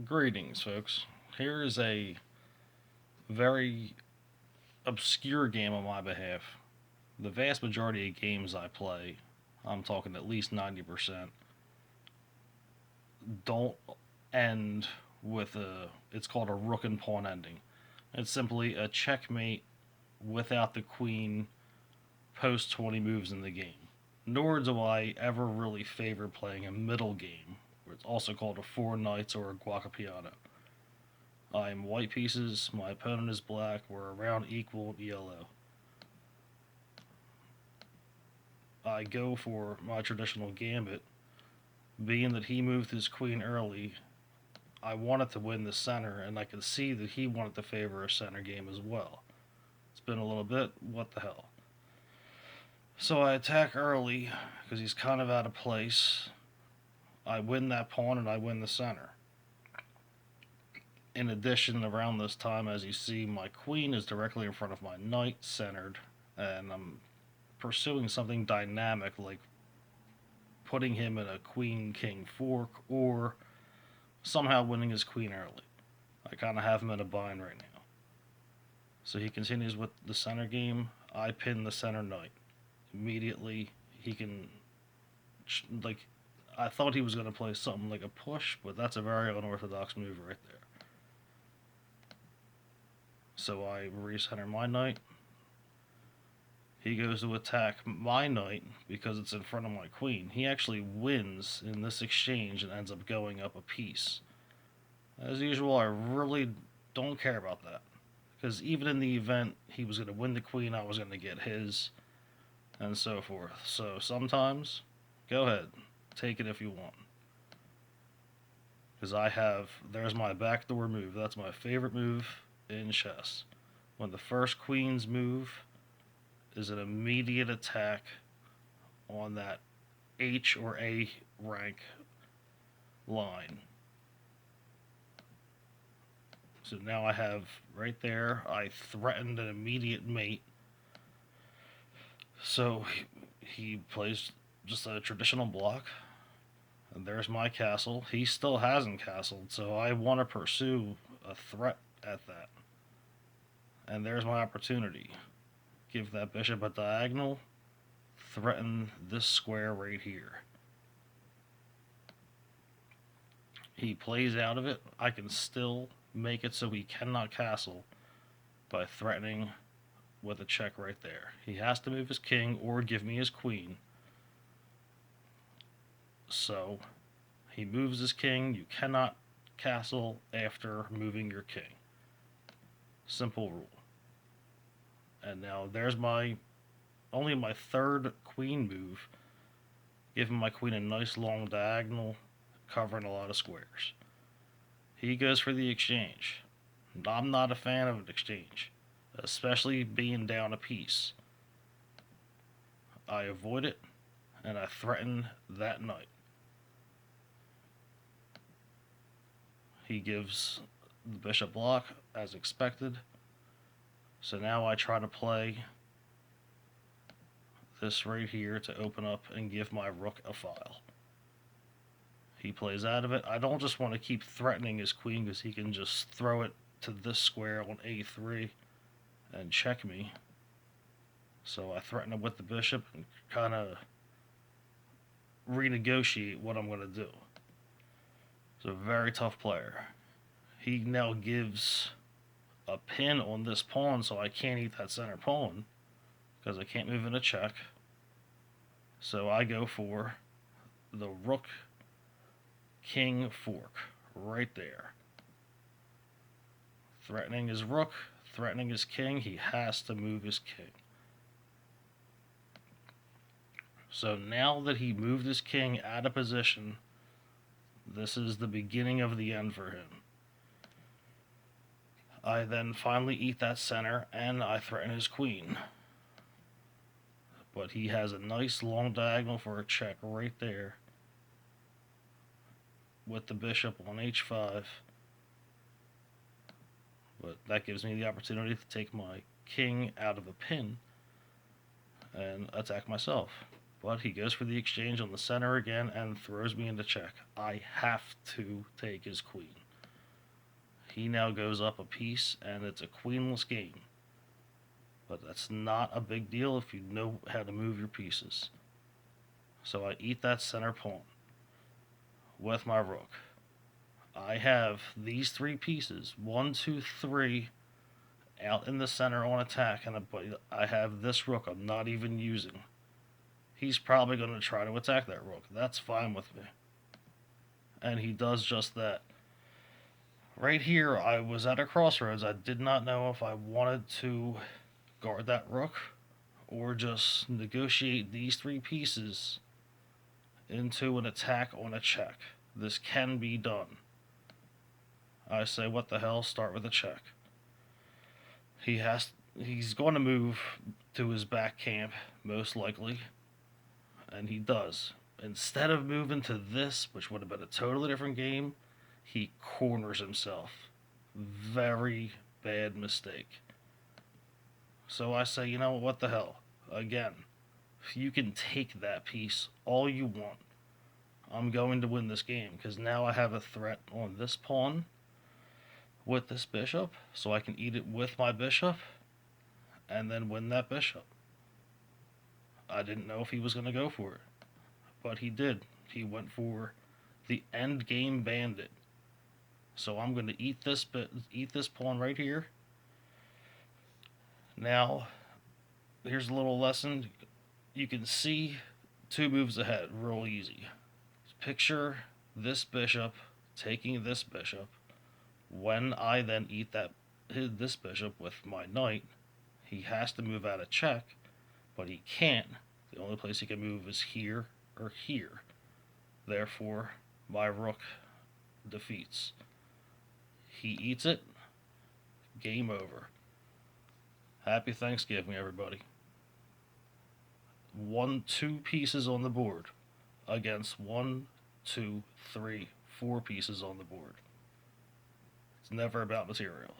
Greetings, folks. Here is a very obscure game on my behalf. The vast majority of games I play, I'm talking at least 90%, don't end with a. It's called a rook and pawn ending. It's simply a checkmate without the queen post 20 moves in the game. Nor do I ever really favor playing a middle game, where it's also called a four knights or a guacapiano. I'm white pieces, my opponent is black, we're around equal yellow. I go for my traditional gambit. Being that he moved his queen early, I wanted to win the center, and I could see that he wanted to favor a center game as well. It's been a little bit, what the hell. So I attack early because he's kind of out of place. I win that pawn and I win the center. In addition, around this time, as you see, my queen is directly in front of my knight, centered, and I'm pursuing something dynamic like putting him in a queen king fork or somehow winning his queen early. I kind of have him in a bind right now. So he continues with the center game. I pin the center knight. Immediately, he can. Like, I thought he was going to play something like a push, but that's a very unorthodox move right there. So I recenter my knight. He goes to attack my knight because it's in front of my queen. He actually wins in this exchange and ends up going up a piece. As usual, I really don't care about that. Because even in the event he was going to win the queen, I was going to get his, and so forth. So sometimes, go ahead, take it if you want. Because there's my backdoor move. That's my favorite move in chess. When the first queen's move is an immediate attack on that H or A rank line. So now I have right there, I threatened an immediate mate. So he plays just a traditional block. And there's my castle. He still hasn't castled, so I want to pursue a threat at that. And there's my opportunity. Give that bishop a diagonal, threaten this square right here. He plays out of it. I can still make it so he cannot castle by threatening with a check right there. He has to move his king or give me his queen. So he moves his king. You cannot castle after moving your king. Simple rule. And now there's only my third queen move, giving my queen a nice long diagonal, covering a lot of squares. He goes for the exchange. I'm not a fan of an exchange, especially being down a piece. I avoid it, and I threaten that knight. He gives the bishop block, as expected. So now I try to play this right here to open up and give my rook a file. He plays out of it. I don't just want to keep threatening his queen because he can just throw it to this square on a3 and check me. So I threaten him with the bishop and kind of renegotiate what I'm going to do. He's a very tough player. He now gives a pin on this pawn, so I can't eat that center pawn because I can't move in a check. So I go for the rook king fork right there. Threatening his rook, threatening his king. He has to move his king. So now that he moved his king out of position, this is the beginning of the end for him. I then finally eat that center and I threaten his queen. But he has a nice long diagonal for a check right there with the bishop on h5. But that gives me the opportunity to take my king out of a pin and attack myself. But he goes for the exchange on the center again and throws me into check. I have to take his queen. He now goes up a piece, and it's a queenless game. But that's not a big deal if you know how to move your pieces. So I eat that center pawn with my rook. I have these three pieces, 1, 2, 3, out in the center on attack, and I have this rook I'm not even using. He's probably going to try to attack that rook. That's fine with me. And he does just that. Right here, I was at a crossroads. I did not know if I wanted to guard that rook or just negotiate these three pieces into an attack on a check. This can be done. I say, what the hell, start with a check. He's going to move to his back camp, most likely, and he does. Instead of moving to this, which would have been a totally different game, he corners himself. Very bad mistake. So I say, you know what the hell? Again, you can take that piece all you want. I'm going to win this game because now I have a threat on this pawn with this bishop, so I can eat it with my bishop and then win that bishop. I didn't know if he was going to go for it, but he did. He went for the end game bandit. So I'm going to eat this pawn right here. Now, here's a little lesson. You can see 2 moves ahead real easy. Picture this bishop taking this bishop. When I then eat this bishop with my knight, he has to move out of check, but he can't. The only place he can move is here or here. Therefore, my rook defeats. He eats it. Game over. Happy Thanksgiving, everybody. 2 pieces on the board against 1, 2, 3, 4 pieces on the board. It's never about material.